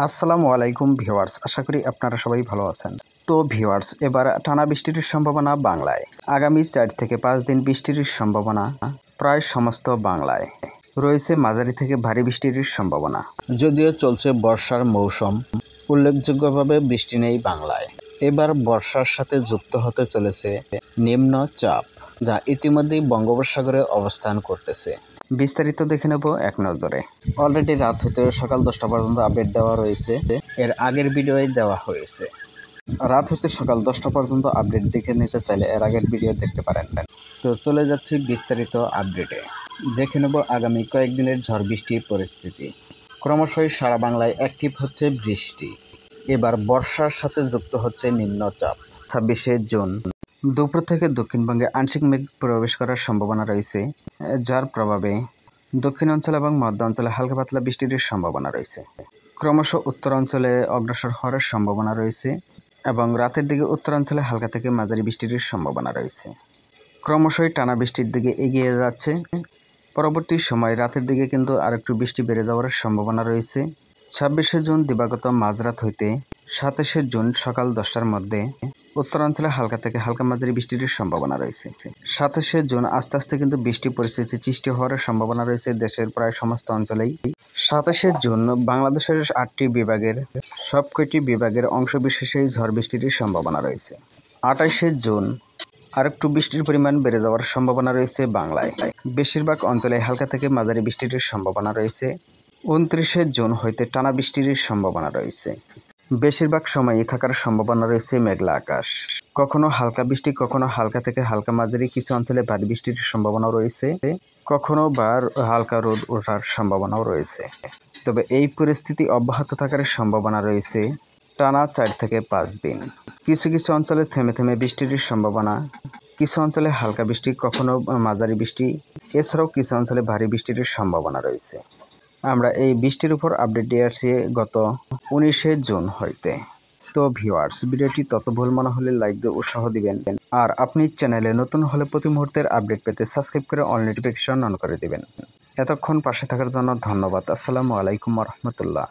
আসসালামু আলাইকুম ভিউয়ার্স, আশা করি আপনারা সবাই ভালো আছেন। তো ভিউয়ার্স, এবার টানা বৃষ্টির সম্ভাবনা বাংলায়। আগামী 4 থেকে 5 দিন বৃষ্টির সম্ভাবনা প্রায় সমস্ত বাংলায়। রয়েছে মাঝারি থেকে ভারী বৃষ্টির সম্ভাবনা। যদিও চলছে বর্ষার মৌসুম, উল্লেখযোগ্যভাবে বৃষ্টি নেই বাংলায়। এবার বর্ষার সাথে যুক্ত হতে চলেছে নিম্নচাপ, যা ইতিমধ্যেই বঙ্গোপসাগরে অবস্থান করতেছে। বিস্তারিত দেখে নেব এক নজরে। অলরেডি রাত হতে সকাল 10টা পর্যন্ত আপডেট দেওয়া রয়েছে, এর আগের ভিডিওয় দেওয়া হয়েছে। রাত হতে সকাল 10টা পর্যন্ত আপডেট দেখে নিতে চাইলে এর আগের ভিডিও দেখতে পারেন। তো চলে যাচ্ছি বিস্তারিত আপডেটে। দেখে নেব আগামী কয়েকদিনের ঝড় বৃষ্টির পরিস্থিতি। ক্রমশই সারা বাংলায় অ্যাক্টিভ হচ্ছে বৃষ্টি। এবার বর্ষার সাথে যুক্ত হচ্ছে নিম্নচাপ। 26শে জুন দুপুর থেকে দক্ষিণবঙ্গে আংশিক মেঘ প্রবেশ করার সম্ভাবনা রয়েছে, যার প্রভাবে দক্ষিণ অঞ্চল এবং মধ্য অঞ্চলে হালকা পাতলা বৃষ্টির সম্ভাবনা রয়েছে। ক্রমশ উত্তর অঞ্চলে অগ্রসর হওয়ার সম্ভাবনা রয়েছে এবং রাতের দিকে উত্তরাঞ্চলে হালকা থেকে মাঝারি বৃষ্টির সম্ভাবনা রয়েছে। ক্রমশই টানা বৃষ্টির দিকে এগিয়ে যাচ্ছে। পরবর্তী সময় রাতের দিকে কিন্তু আরেকটু বৃষ্টি বেড়ে যাওয়ার সম্ভাবনা রয়েছে। 26শে জুন দিবাগত মাঝরাত হইতে 27শে জুন সকাল 10টার মধ্যে উত্তরাঞ্চলে হালকা থেকে হালকা মাঝারি বৃষ্টির সম্ভাবনা রয়েছে। 27শে জুন আস্তে আস্তে কিন্তু বৃষ্টি পরিস্থিতি সৃষ্টি হওয়ার সম্ভাবনা রয়েছে দেশের প্রায় সমস্ত অঞ্চলেই। 27শে জুন বাংলাদেশের 8টি বিভাগের সবকটি বিভাগের অংশবিশেষেই ঝড় বৃষ্টির সম্ভাবনা রয়েছে। 28শে জুন আরেকটু বৃষ্টির পরিমাণ বেড়ে যাওয়ার সম্ভাবনা রয়েছে বাংলায়। বেশিরভাগ অঞ্চলে হালকা থেকে মাঝারি বৃষ্টির সম্ভাবনা রয়েছে। 29শে জুন হইতে টানা বৃষ্টির সম্ভাবনা রয়েছে। বেশিরভাগ সময়ই থাকার সম্ভাবনা রয়েছে মেঘলা আকাশ। কখনো হালকা বৃষ্টি, কখনো হালকা থেকে হালকা মাঝারি, কিছু অঞ্চলে ভারী বৃষ্টির সম্ভাবনাও রয়েছে, কখনো বা হালকা রোদ ওঠার সম্ভাবনাও রয়েছে। তবে এই পরিস্থিতি অব্যাহত থাকার সম্ভাবনা রয়েছে টানা 4 থেকে 5 দিন। কিছু কিছু অঞ্চলে থেমে থেমে বৃষ্টির সম্ভাবনা, কিছু অঞ্চলে হালকা বৃষ্টি, কখনো মাঝারি বৃষ্টি, এছাড়াও কিছু অঞ্চলে ভারী বৃষ্টির সম্ভাবনা রয়েছে। আমরা এই বৃষ্টির উপর আপডেট দিয়ে আসছি গত 19শে জুন হইতে। তো ভিউয়ার্স, ভিডিওটি তত ভুল মনে হলে লাইক দিয়ে উৎসাহ দিবেন, আর আপনি চ্যানেলে নতুন হলে প্রতি মুহূর্তের আপডেট পেতে সাবস্ক্রাইব করে অল নোটিফিকেশন অন করে দিবেন। এতক্ষণ পাশে থাকার জন্য ধন্যবাদ। আসসালামু আলাইকুম ওয়া রাহমাতুল্লাহ।